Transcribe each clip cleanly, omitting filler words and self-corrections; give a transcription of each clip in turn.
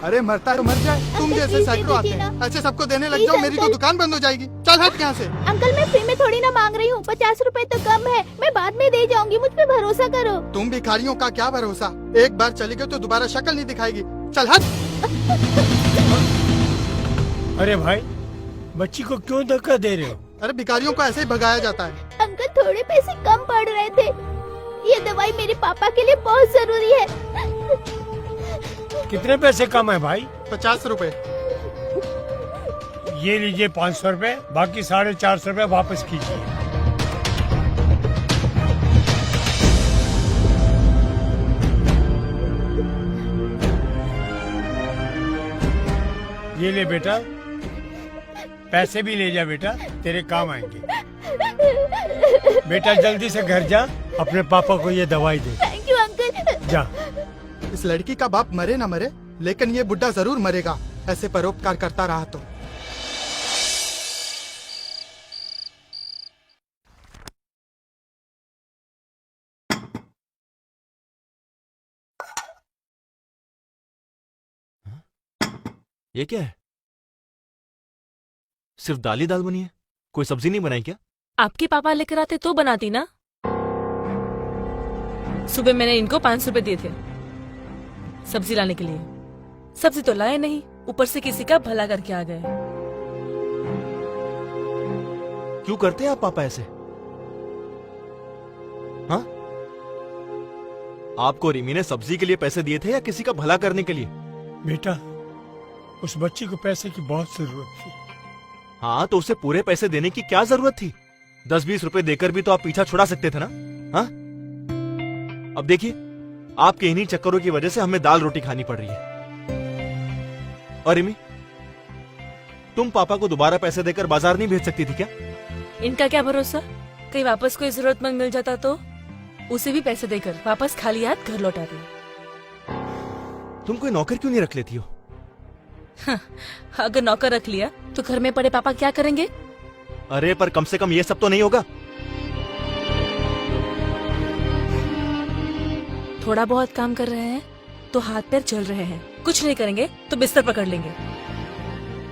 अरे मरता है तो मर जाए, तुम अंकल, जैसे प्लीज सैकड़ों आते दीजिए हैं, ना। ऐसे सबको देने लग प्लीज, जाओ मेरी तो अंकल। दुकान बंद हो जाएगी। चल हट यहाँ से। अंकल मैं फ्री में थोड़ी ना मांग रही हूँ, 50 रुपए तो कम है, मैं बाद में दे जाऊंगी, मुझ पे भरोसा करो। तुम भिखारियों का क्या भरोसा, एक बार चली गई तो दोबारा शक्ल नहीं दिखाएगी। चल हट। अरे भाई, बच्ची को क्यों धक्का दे रहे हो? अरे भिखारियों को ऐसे ही भगाया जाता है। अंकल थोड़े पैसे कम पड़ रहे थे, ये दवाई मेरे पापा के लिए बहुत जरूरी है। कितने पैसे कम है भाई? 50 रुपए। ये लीजिए 500 रुपए, बाकी 450 रुपए वापस कीजिए। ये ले बेटा, पैसे भी ले जा बेटा, तेरे काम आएंगे। बेटा जल्दी से घर जा, अपने पापा को ये दवाई दे। Thank you uncle. जा। इस लड़की का बाप मरे ना मरे, लेकिन ये बुड्ढा जरूर मरेगा, ऐसे परोपकार करता रहा तो। ये क्या है? सिर्फ दाल ही दाल बनी है, कोई सब्जी नहीं बनाई क्या? आपके पापा लेकर आते तो बनाती ना। सुबह मैंने इनको 500 रुपए दिए थे सब्जी लाने के लिए, सब्जी तो लाए नहीं, ऊपर से किसी का भला करके आ गए। क्यों करते हैं आप पापा ऐसे? हाँ, आपको रिमी ने सब्जी के लिए पैसे दिए थे या किसी का भला करने के लिए? बेटा, उस बच्ची को पैसे की बहुत जरूरत थी। हाँ, तो उसे पूरे पैसे देने की क्या जरूरत थी? 10-20 रुपए देकर भी तो आप पीछा छुड़ा सकते थे ना। हाँ, अब देखिए, आपके इन्हीं चक्करों की वजह से हमें दाल रोटी खानी पड़ रही है। और रिमी, तुम पापा को दोबारा पैसे देकर बाजार नहीं भेज सकती थी क्या? इनका क्या भरोसा, कहीं वापस कोई जरूरतमंद मिल जाता तो उसे भी पैसे देकर वापस खाली हाथ घर लौटाते। तुम कोई नौकर क्यों नहीं रख लेती हो? अगर नौकर रख लिया तो घर में पड़े पापा क्या करेंगे? अरे पर कम से कम ये सब तो नहीं होगा। थोड़ा बहुत काम कर रहे हैं तो हाथ पैर चल रहे हैं, कुछ नहीं करेंगे तो बिस्तर पकड़ लेंगे,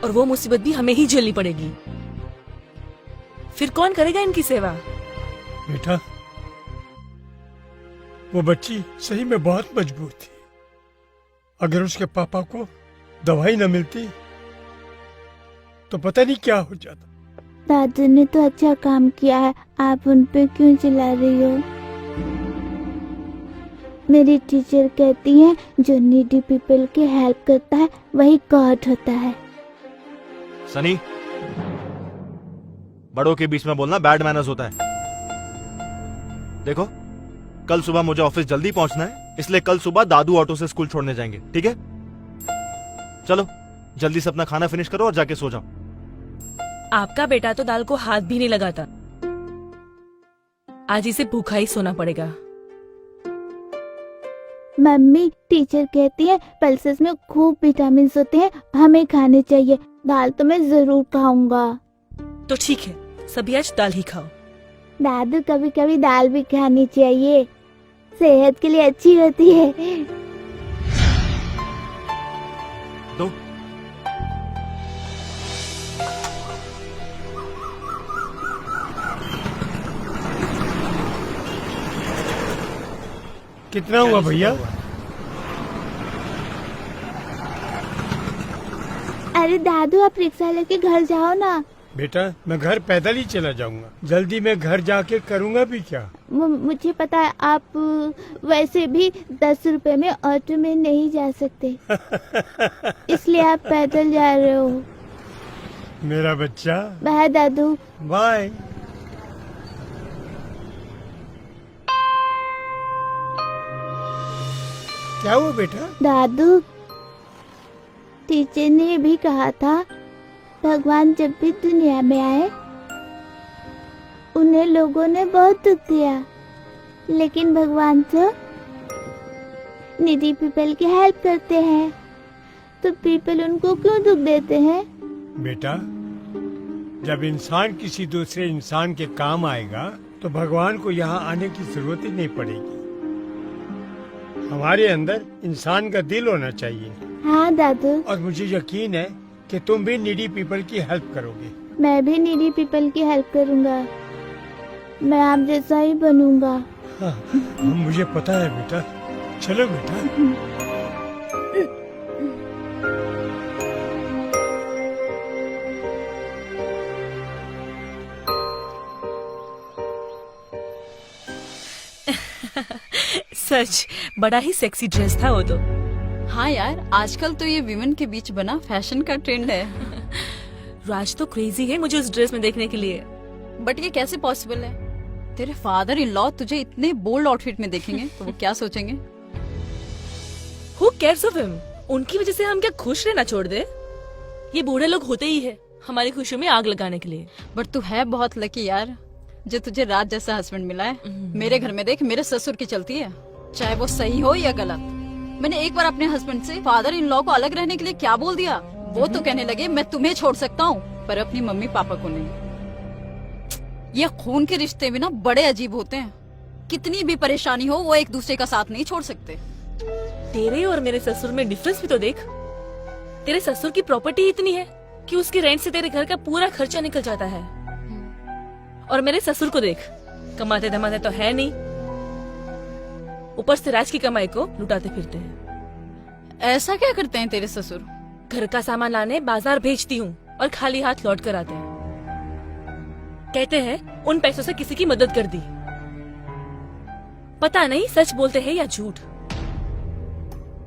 और वो मुसीबत भी हमें ही झेलनी पड़ेगी। फिर कौन करेगा इनकी सेवा? बेटा, वो बच्ची सही में बहुत मजबूर थी। अगर उसके पापा को दवाई न मिलती तो पता नहीं क्या हो जाता। दादू ने तो अच्छा काम किया है, आप उन पे क्यों चिल्ला रही हो? मेरी टीचर कहती है जो नीडी पीपल की हेल्प करता है वही गॉड होता है। सनी, बड़ों के बीच में बोलना बैड मैनर्स होता है। देखो, कल सुबह मुझे ऑफिस जल्दी पहुंचना है, इसलिए कल सुबह दादू ऑटो से स्कूल छोड़ने जाएंगे, ठीक है? चलो जल्दी से अपना खाना फिनिश करो और जाके सो जाओ। आपका बेटा तो दाल को हाथ भी नहीं लगाता, आज इसे भूखा ही सोना पड़ेगा। मम्मी, टीचर कहती है पल्सेस में खूब विटामिन होते हैं, हमें खाने चाहिए। दाल तो मैं जरूर खाऊंगा। तो ठीक है, सभी आज दाल ही खाओ। दादू, कभी कभी दाल भी खानी चाहिए, सेहत के लिए अच्छी होती है। दो। कितना हुआ भैया? अरे दादू, आप रिक्शा लेके घर जाओ ना। बेटा, मैं घर पैदल ही चला जाऊंगा, जल्दी मैं घर जाके करूंगा भी क्या? मुझे पता है, आप वैसे भी 10 रुपए में ऑटो में नहीं जा सकते, इसलिए आप पैदल जा रहे हो। मेरा बच्चा। बाय दादू। बाय। क्या हुआ बेटा? दादू, टीचर ने भी कहा था भगवान जब भी दुनिया में आए उन्हें लोगों ने बहुत दुख दिया, लेकिन भगवान तो नीडी पीपल की हेल्प करते हैं, तो पीपल उनको क्यों दुख देते हैं? बेटा, जब इंसान किसी दूसरे इंसान के काम आएगा तो भगवान को यहाँ आने की जरूरत ही नहीं पड़ेगी। हमारे अंदर इंसान का दिल होना चाहिए, हाँ दादू, और मुझे यकीन है कि तुम भी नीडी पीपल की हेल्प करोगे। मैं भी नीडी पीपल की हेल्प करूँगा। मैं आप जैसा ही बनूंगा। हाँ, मुझे पता है बेटा। चलो बेटा। सच बड़ा ही सेक्सी ड्रेस था वो तो। हाँ यार, आजकल तो ये विमेन के बीच बना फैशन का ट्रेंड है। राज तो क्रेजी है मुझे उस ड्रेस में देखने के लिए। बट ये कैसे पॉसिबल है? तेरे फादर इन लॉ तुझे इतने बोल्ड आउटफिट में देखेंगे तो वो क्या सोचेंगे? Who cares of him? उनकी वजह से हम क्या खुश रहना छोड़ दे? ये बूढ़े लोग होते ही है हमारी खुशियों में आग लगाने के लिए। बट तू है बहुत लकी यार जो तुझे राज जैसा हस्बैंड मिला है। मेरे घर में देख, मेरे ससुर की चलती है, चाहे वो सही हो या गलत। मैंने एक बार अपने हस्बैंड से फादर इन लॉ को अलग रहने के लिए क्या बोल दिया, वो तो कहने लगे मैं तुम्हें छोड़ सकता हूँ पर अपनी मम्मी पापा को नहीं। ये खून के रिश्ते भी ना बड़े अजीब होते हैं। कितनी भी परेशानी हो वो एक दूसरे का साथ नहीं छोड़ सकते। तेरे और मेरे ससुर में डिफरेंस भी तो देख। तेरे ससुर की प्रॉपर्टी इतनी है कि उसके रेंट से तेरे घर का पूरा खर्चा निकल जाता है, और मेरे ससुर को देख, कमाते धमाते तो है नहीं, ऊपर से राज की कमाई को लुटाते फिरते हैं। ऐसा क्या करते हैं तेरे ससुर? घर का सामान लाने बाजार भेजती हूँ और खाली हाथ लौट कर आते हैं। कहते हैं उन पैसों से किसी की मदद कर दी। पता नहीं सच बोलते हैं या झूठ।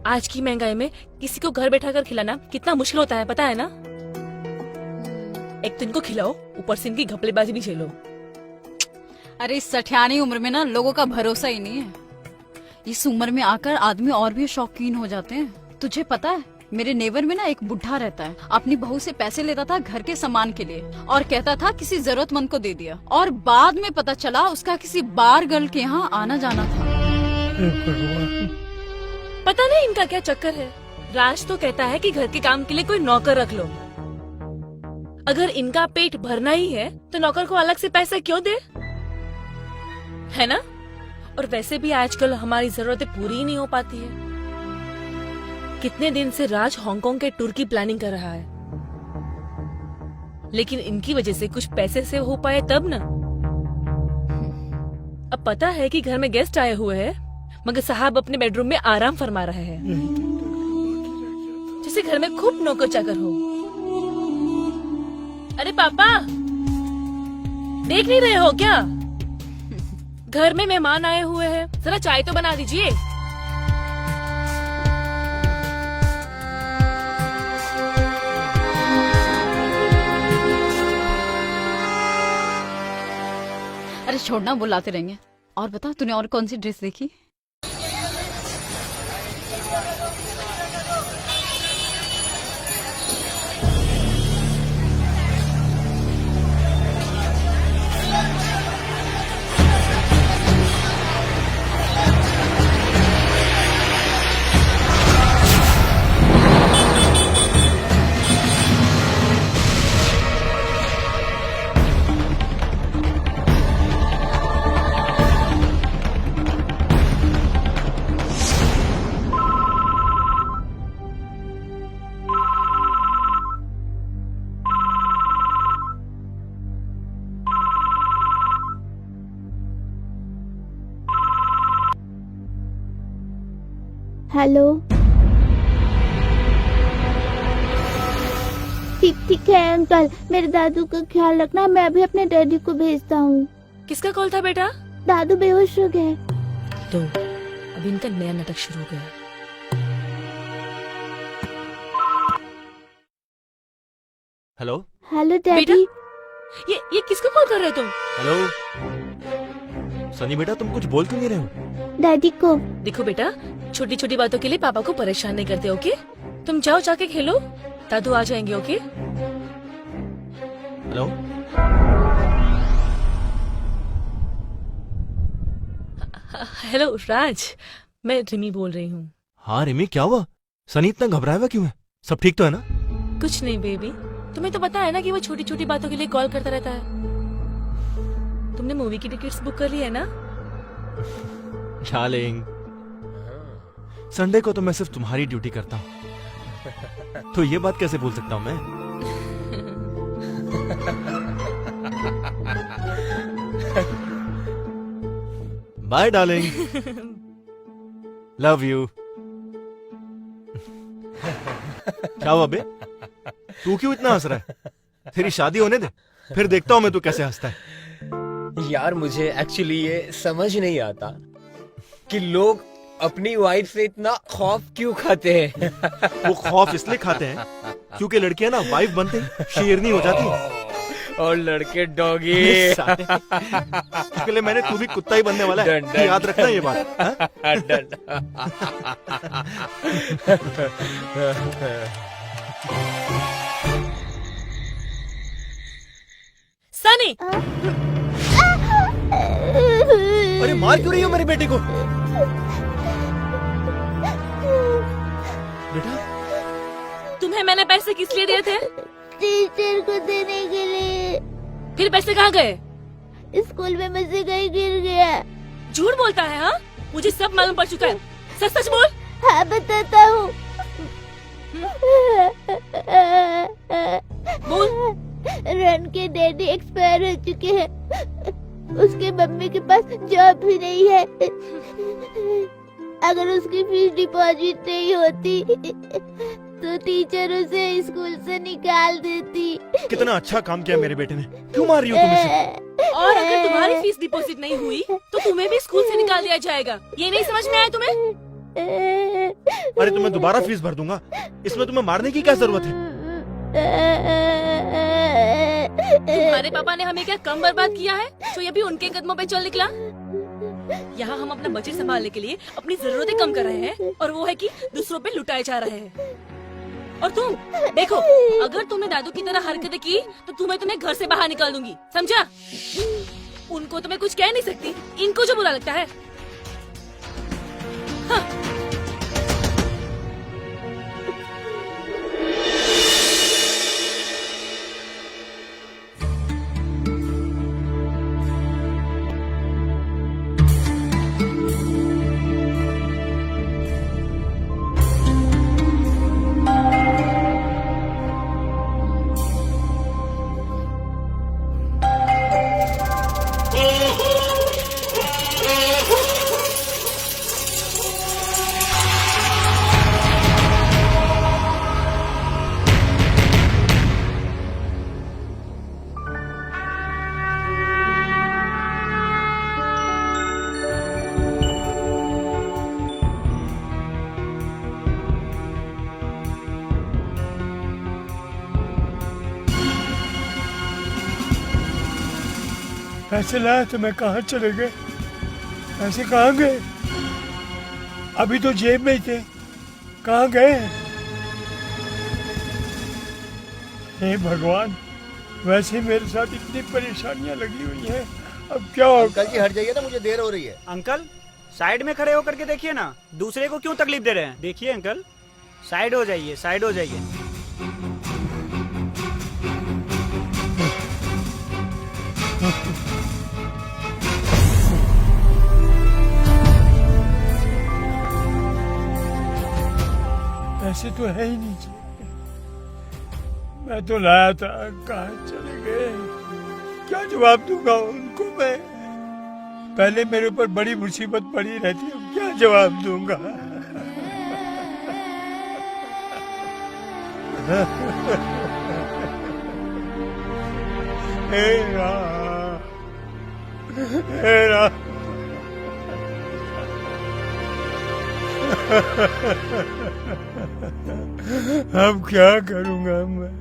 आज की महंगाई में किसी को घर बैठा कर खिलाना कितना मुश्किल होता है, पता है ना? एक तो इनको खिलाओ, ऊपर से इनकी घपलेबाजी भी झेलो। अरे इस सठियानी उम्र में ना लोगों का भरोसा ही नहीं है। इस उम्र में आकर आदमी और भी शौकीन हो जाते हैं। तुझे पता है मेरे नेबर में ना एक बुढ़ा रहता है, अपनी बहू से पैसे लेता था घर के सामान के लिए और कहता था किसी जरूरतमंद को दे दिया, और बाद में पता चला उसका किसी बार गर्ल के यहाँ आना जाना था। पता नहीं इनका क्या चक्कर है। राज तो कहता है कि घर के काम के लिए कोई नौकर रख लो। अगर इनका पेट भरना ही है तो नौकर को अलग से पैसे क्यों दे, है ना? और वैसे भी आजकल हमारी जरूरतें पूरी ही नहीं हो पाती है। कितने दिन से राज हांगकांग के टूर की प्लानिंग कर रहा है, लेकिन इनकी वजह से कुछ पैसे से हो पाए तब ना। अब पता है कि घर में गेस्ट आए हुए हैं, मगर साहब अपने बेडरूम में आराम फरमा रहे हैं, जैसे घर में खूब नौकर चाकर हो। अरे पापा, देख नहीं रहे हो क्या? घर में मेहमान आए हुए हैं, जरा चाय तो बना दीजिए। अरे छोड़ना, बुलाते रहेंगे। और बता, तूने और कौन सी ड्रेस देखी? हेलो, ठीक है अंकल, मेरे दादू का ख्याल रखना। मैं अभी अपने डैडी को भेजता हूँ। किसका कॉल था बेटा? दादू बेहोश हो गए। तो अभी इनका नया नाटक शुरू हो गया। हेलो हेलो बेटा, डैडी। ये किसको कॉल कर रहे हो तुम? हेलो सनी बेटा, तुम कुछ बोल क्यों नहीं रहे हो? डैडी को। देखो बेटा, छोटी छोटी बातों के लिए पापा को परेशान नहीं करते, ओके? तुम जाओ, जाके खेलो, दादू आ जाएंगे, ओके? हेलो हेलो राज, मैं रिमी बोल रही हूँ। हाँ रिमी, क्या हुआ? सनी इतना घबराया हुआ क्यों है? सब ठीक तो है ना? कुछ नहीं बेबी, तुम्हें तो पता है ना कि वो छोटी छोटी बातों के लिए कॉल करता रहता है। तुमने मूवी की टिकट्स बुक कर ली है ना? डार्लिंग, संडे को तो मैं सिर्फ तुम्हारी ड्यूटी करता हूँ, तो ये बात कैसे भूल सकता हूँ मैं? Bye darling, love you. क्या हुआ बे, तू क्यों इतना हंस रहा है? तेरी शादी होने दे, फिर देखता हूं मैं तू कैसे हंसता है। यार मुझे एक्चुअली ये समझ नहीं आता कि लोग अपनी वाइफ से इतना खौफ क्यों खाते हैं। वो खौफ इसलिए खाते हैं क्योंकि लड़कियां ना वाइफ बनते ही शेरनी हो जाती है और लड़के डॉगी। इसके लिए मैंने तू भी कुत्ता ही बनने वाला है, डन, डन। याद रखना ये बात। हाँ? डन। सनी, अरे मार क्यों रही हो मेरी बेटी को? बेटा, तुम्हें मैंने पैसे किस लिए दिए थे? टीचर को देने के लिए। फिर पैसे कहाँ गए? स्कूल में मुझसे कहीं गिर गया। झूठ बोलता है? हाँ, मुझे सब मालूम पड़ चुका है। सच सच बोल। हाँ बताता हूँ। बोल। रन के डैडी एक्सपायर हो चुके हैं। उसके मम्मी के पास जॉब भी नहीं है। अगर उसकी फीस डिपॉजिट नहीं होती तो टीचर उसे स्कूल से निकाल देती। कितना अच्छा काम किया मेरे बेटे ने, क्यों मार रही हो तुम इसे? और अगर तुम्हारी फीस डिपॉजिट नहीं हुई तो तुम्हें भी स्कूल से निकाल दिया जाएगा। ये नहीं समझ में आया तुम्हें? अरे तुम्हें दोबारा फीस भर दूंगा, इसमें तुम्हें मारने की क्या जरूरत है? तुम्हारे पापा ने हमें क्या कम बर्बाद किया है तो ये भी उनके कदमों पे चल निकला। यहाँ हम अपना बजट संभालने के लिए अपनी जरूरतें कम कर रहे हैं और वो है कि दूसरों पे लुटाए जा रहे हैं। और तुम देखो, अगर तुमने दादू की तरह हरकतें की तो तुम्हें घर से बाहर निकाल दूंगी, समझा? उनको तो मैं कुछ कह नहीं सकती, इनको जो बुरा लगता है। हाँ। पैसे लाया तो मैं कहाँ चले गए? पैसे कहाँ गए? अभी तो जेब में ही थे, कहाँ गए? हे भगवान, वैसे मेरे साथ इतनी परेशानियां लगी हुई हैं, अब क्या होगा? अंकल जी हट जाइए ना, मुझे देर हो रही है। अंकल साइड में खड़े होकर के देखिए ना, दूसरे को क्यों तकलीफ दे रहे हैं? देखिए अंकल, साइड हो जाइए, साइड हो जाइए। ऐसे तो है ही नहीं, मैं तो लाया था, कहाँ चले गए? क्या जवाब दूंगा उनको मैं? पहले मेरे ऊपर बड़ी मुसीबत पड़ी रहती है, क्या जवाब दूंगा? हे राम, हे राम। अब क्या करूंगा मैं?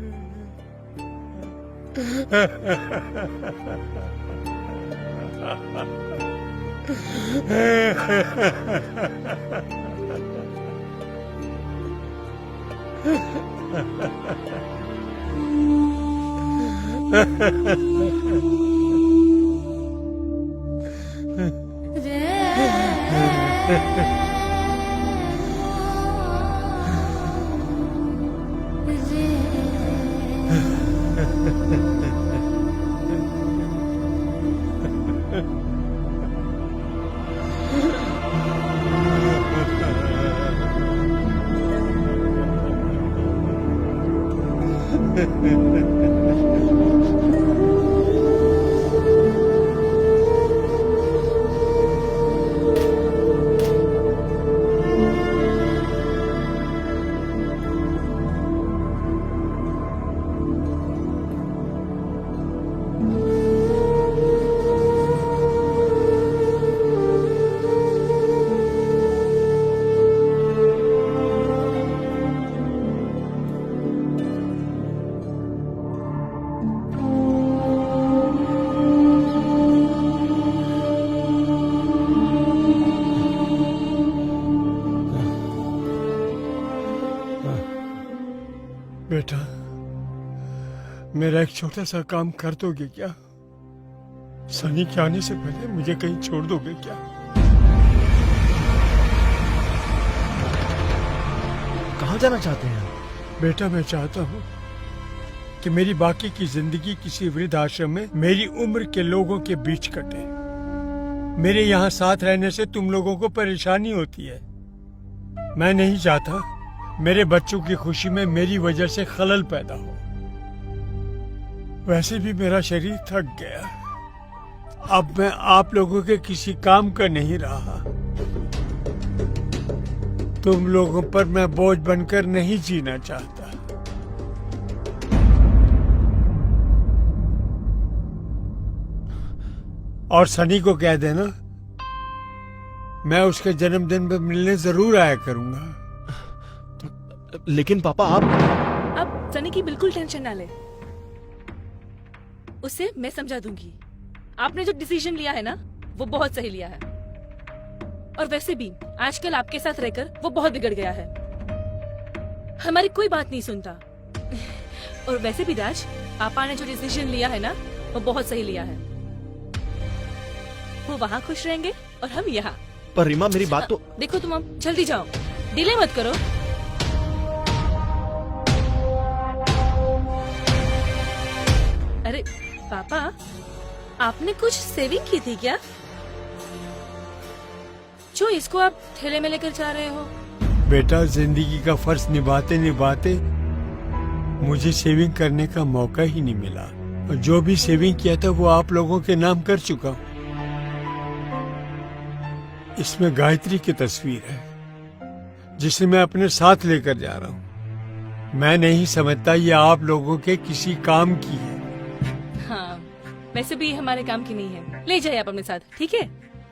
बेटा, मेरा एक छोटा सा काम कर दोगे क्या? सनी के आने से पहले मुझे कहीं छोड़ दोगे क्या? कहाँ जाना चाहते हैं आप? बेटा, मैं चाहता हूँ कि मेरी बाकी की जिंदगी किसी वृद्ध आश्रम में मेरी उम्र के लोगों के बीच कटे। मेरे यहाँ साथ रहने से तुम लोगों को परेशानी होती है। मैं नहीं चाहता मेरे बच्चों की खुशी में मेरी वजह से खलल पैदा हो। वैसे भी मेरा शरीर थक गया। अब मैं आप लोगों के किसी काम का नहीं रहा। तुम लोगों पर मैं बोझ बनकर नहीं जीना चाहता। और सनी को कह देना मैं उसके जन्मदिन पर मिलने जरूर आया करूंगा। लेकिन पापा अब सनी की बिल्कुल टेंशन ना ले, उसे मैं समझा दूंगी। आपने जो डिसीजन लिया है ना, वो बहुत सही लिया है। और वैसे भी आजकल आपके साथ रहकर वो बहुत बिगड़ गया है, हमारी कोई बात नहीं सुनता। और वैसे भी राज, पापा ने जो डिसीजन लिया है ना, वो बहुत सही लिया है। वो वहाँ खुश रहेंगे और हम यहाँ। पर रीमा, मेरी बात तो देखो, तुम अब जल्दी जाओ, डिले मत करो। अरे पापा, आपने कुछ सेविंग की थी क्या, जो इसको आप ठेले में लेकर जा रहे हो? बेटा, जिंदगी का फर्ज निभाते निभाते मुझे सेविंग करने का मौका ही नहीं मिला। और जो भी सेविंग किया था वो आप लोगों के नाम कर चुका हूँ। इसमें गायत्री की तस्वीर है, जिसे मैं अपने साथ लेकर जा रहा हूँ। मैं नहीं समझता ये आप लोगों के किसी काम की है। हाँ, वैसे भी हमारे काम की नहीं है, ले जाइए आप अपने साथ, ठीक है?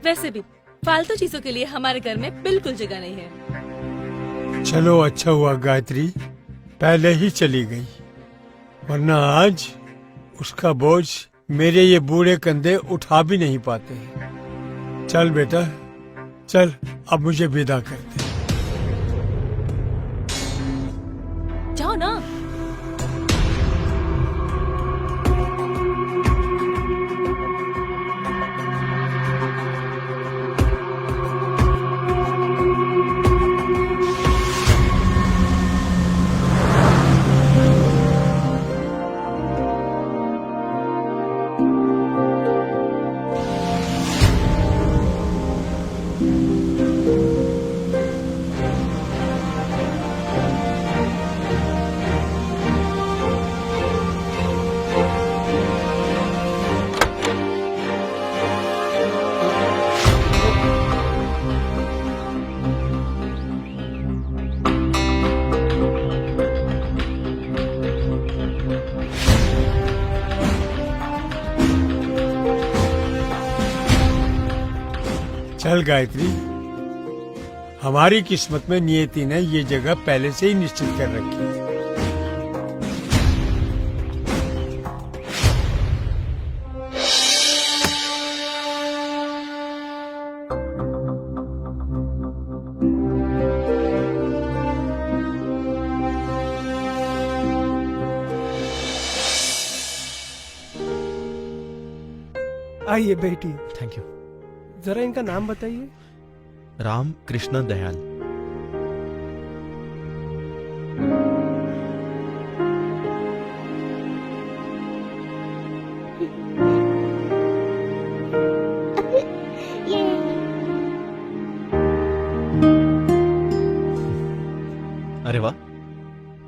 वैसे भी फालतू चीजों के लिए हमारे घर में बिल्कुल जगह नहीं है। चलो, अच्छा हुआ गायत्री पहले ही चली गई, वरना आज उसका बोझ मेरे ये बूढ़े कंधे उठा भी नहीं पाते। चल बेटा, चल, अब मुझे विदा कर दे। जाओ ना। चल गायत्री, हमारी किस्मत में नियति ने ये जगह पहले से ही निश्चित कर रखी है। आइए बेटी, थैंक यू। जरा इनका नाम बताइए। राम कृष्ण दयाल। अरे वाह,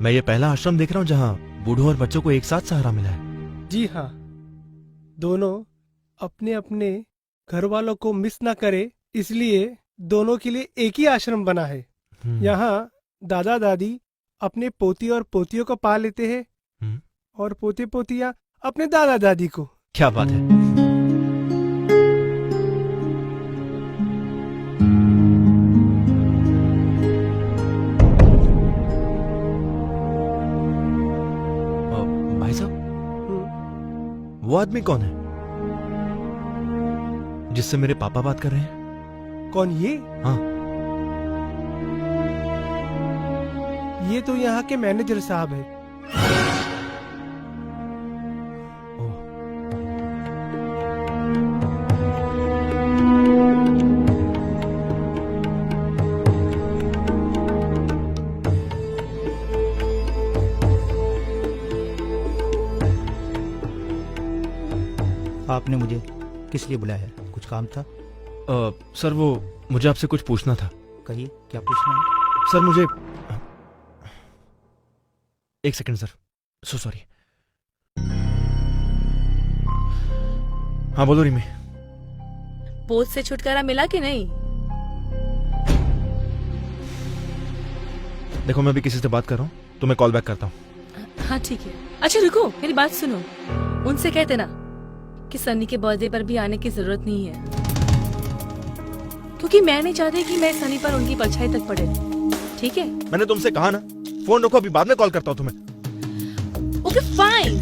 मैं ये पहला आश्रम देख रहा हूँ जहाँ बूढ़ों और बच्चों को एक साथ सहारा मिला है। जी हाँ, दोनों अपने अपने घर वालों को मिस ना करे, इसलिए दोनों के लिए एक ही आश्रम बना है। यहाँ दादा दादी अपने पोती और पोतियों को पाल लेते हैं और पोते पोतियां अपने दादा दादी को। क्या बात है। भाई साहब, वो आदमी कौन है जिससे मेरे पापा बात कर रहे हैं? कौन ये? हाँ। ये तो यहाँ के मैनेजर साहब है। आपने मुझे किस लिए बुलाया है? कुछ काम था? सर वो मुझे आपसे कुछ पूछना था। कहिए, क्या पूछना है? सर मुझे एक सेकंड सर, सो सॉरी। हाँ बोलो रिमी। बोझ से छुटकारा मिला कि नहीं? देखो मैं अभी किसी से बात कर रहा हूँ, तो मैं कॉल बैक करता हूँ। हाँ ठीक है। अच्छा रुको, मेरी बात सुनो। उनसे कहते ना कि सनी के बर्थडे पर भी आने की जरूरत नहीं है, क्योंकि मैं नहीं चाहती कि मैं सनी पर उनकी परछाई तक पड़े। ठीक है? मैंने तुमसे कहा ना, फोन रखो, अभी बाद में कॉल करता हूँ तुम्हें। Okay fine.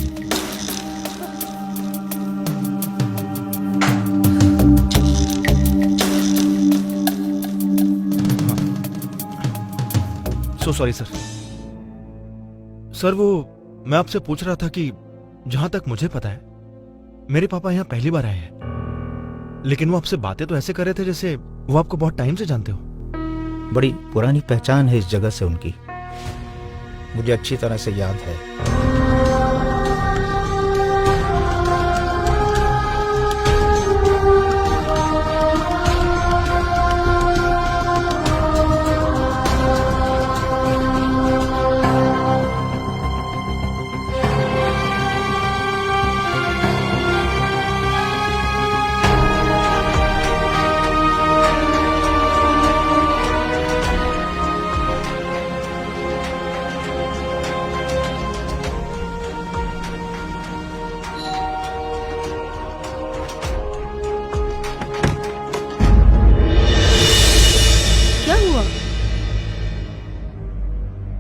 So sorry sir. Sir वो मैं आपसे पूछ रहा था कि जहां तक मुझे पता है मेरे पापा यहाँ पहली बार आए हैं, लेकिन वो आपसे बातें तो ऐसे कर रहे थे जैसे वो आपको बहुत टाइम से जानते हो। बड़ी पुरानी पहचान है इस जगह से उनकी, मुझे अच्छी तरह से याद है।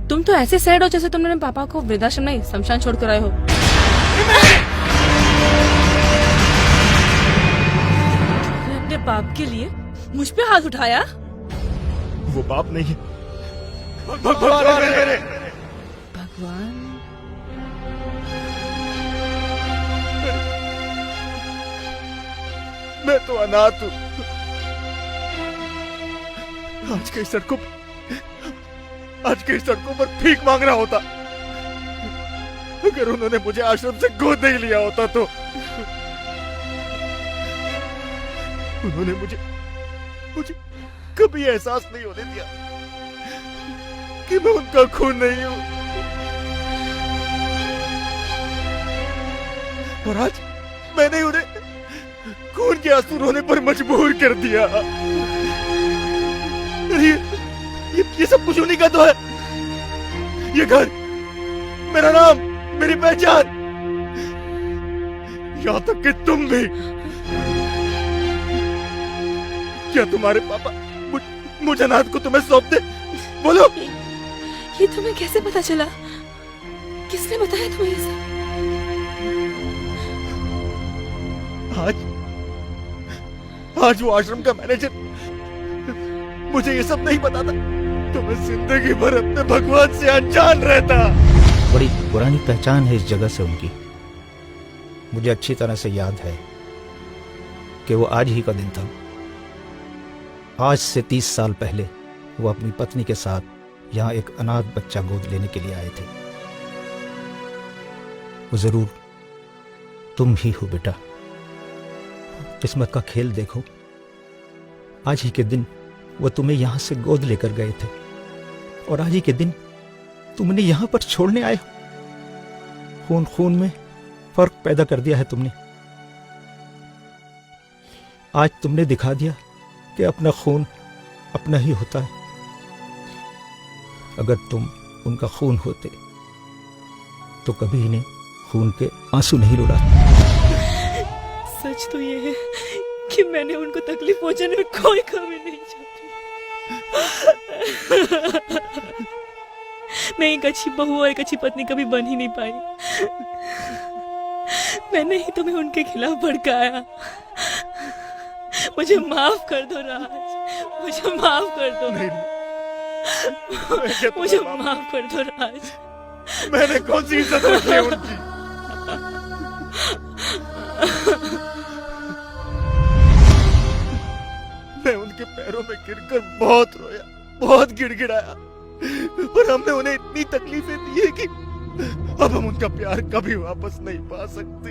तुम तो ऐसे सैड हो जैसे तुमने अपने पापा को वृद्धाश्रम नहीं शमशान छोड़ कर आए हो। तुमने अपने बाप के लिए मुझ पे हाथ उठाया? वो बाप नहीं है, भगवान है मेरे। भगवान? मैं तो अनाथ हूँ। आज कई सड़कों पर भीख मांग रहा होता। अगर उन्होंने मुझे आश्रम से गोद नहीं लिया होता तो उन्होंने मुझे कभी एहसास नहीं होने दिया कि मैं उनका खून नहीं हूं। और आज मैंने उन्हें खून के आंसू रोने पर मजबूर कर दिया। ये सब कुछ उन्हीं का तो है। ये घर, मेरा नाम, मेरी पहचान, यहाँ तक कि तुम भी। क्या तुम्हारे पापा मुझे अनाथ को तुम्हें सौंप दे? बोलो। ये तुम्हें कैसे पता चला? किसने बताया तुम्हें ये सब? आज वो आश्रम का मैनेजर मुझे ये सब नहीं बताता तो मैं जिंदगी भर अपने भगवान से अनजान रहता। बड़ी पुरानी पहचान है इस जगह से उनकी, मुझे अच्छी तरह से याद है कि वो आज ही का दिन था। आज से 30 साल पहले वो अपनी पत्नी के साथ यहाँ एक अनाथ बच्चा गोद लेने के लिए आए थे। वो जरूर तुम ही हो बेटा। किस्मत का खेल देखो, आज ही के दिन वो तुम्हें यहां से गोद लेकर गए थे और आज ही के दिन तुमने यहां पर छोड़ने आए हो। खून खून में फर्क पैदा कर दिया है तुमने। आज तुमने दिखा दिया कि अपना खून अपना ही होता है। अगर तुम उनका खून होते तो कभी इन्हें खून के आंसू नहीं रुलाते। सच तो ये है कि मैंने उनको तकलीफ पहुंचाने में कोई कमी नहीं चाहती। मैं एक अच्छी बहू और एक अच्छी पत्नी कभी बन ही नहीं पाई। मैंने ही तुम्हें उनके खिलाफ भड़काया। मुझे माफ कर दो राज, मुझे माफ कर दो। मुझे माफ कर दो राज। मैंने कौन सी इज्जत रखी है उनकी? मैं उनके पैरों में गिरकर बहुत रोया, बहुत गिड़गिड़ाया, और हमने उन्हें इतनी तकलीफें दी है कि अब हम उनका प्यार कभी वापस नहीं पा सकते।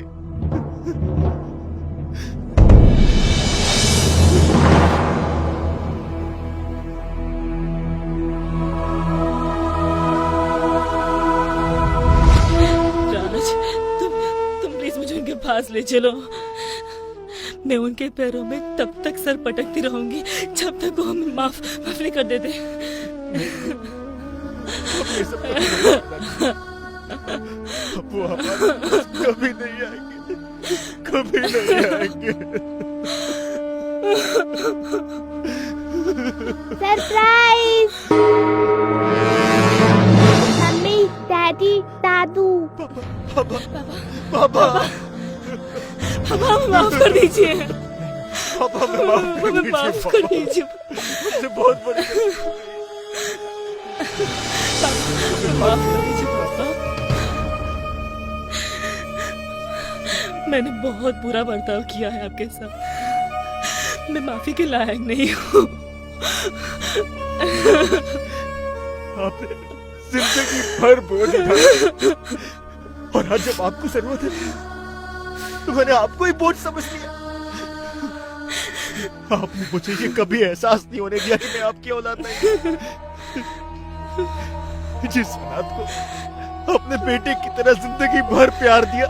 राज, तुम प्लीज मुझे उनके पास ले चलो। मैं उनके पैरों में तब तक सर पटकती रहूंगी जब तक वो हमें माफ नहीं कर देते। वो हमारे पास कभी नहीं आएंगे, कभी नहीं आएंगे। सरप्राइज! मम्मी, डैडी, दादू। पापा, पापा माफ कर दीजिए। पापा माफ कर दीजिए। मुझसे बहुत बड़ी माफ कर दीजिए पापा। मैंने बहुत बुरा बर्ताव किया है आपके साथ। मैं माफी के लायक नहीं हूँ। आपने जिंदगी भर बोझ उठाया, और आज जब आपको जरूरत है तो मैंने आपको ही बोझ समझ लिया। आपने मुझे ये कभी एहसास नहीं होने दिया कि मैं आपकी औलाद नहीं। जिस औलाद को अपने बेटे की तरह जिंदगी भर प्यार दिया,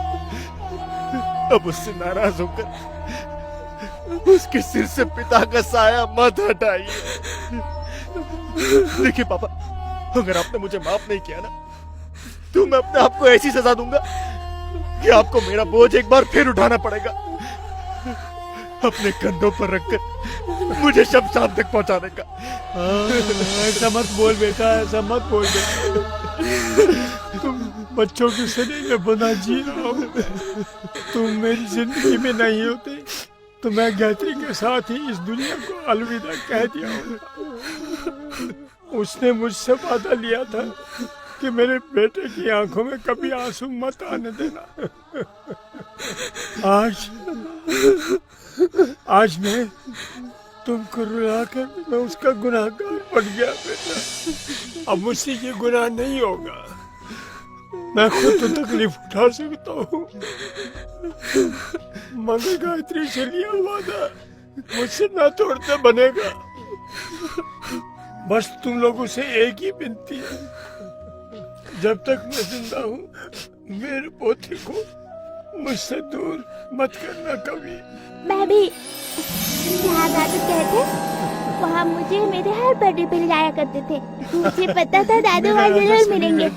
अब उससे नाराज होकर उसके सिर से पिता का साया मत हटाइए। देखिए पापा, अगर आपने मुझे माफ नहीं किया ना, तो मैं अपने आप को ऐसी सजा दूंगा कि आपको मेरा बोझ एक बार फिर उठाना पड़ेगा, अपने कंधों पर रखकर मुझे शमशान तक पहुंचाने का। ऐसा मत बोल बेटा, ऐसा मत बोल बेटा। तुम बच्चों की शरीर में बना जी रहा हो। तुम मेरी जिंदगी में नहीं होते तो मैं गायत्री के साथ ही इस दुनिया को अलविदा कह दिया होता। उसने मुझसे वादा लिया था कि मेरे बेटे की आंखों में कभी आंसू मत आने देना। आज मैं तुमको रुलाकर मैं उसका गुनाहगार बन गया बेटा। अब मुझसे ये गुनाह नहीं होगा। मैं खुद तो तकलीफ उठा सकता हूँ, मगर गायत्री से लिया वादा मुझसे ना तोड़ते बनेगा। बस तुम लोगों से एक ही विनती है, जब तक मैं जिंदा हूँ मेरे पोते को मुझसे दूर मत करना कभी। मैं भी जहाँ दादू कहते वहाँ मुझे मेरे हर बर्थडे पे ले जाया करते थे। मुझे पता था दादू वहाँ जरूर मिलेंगे।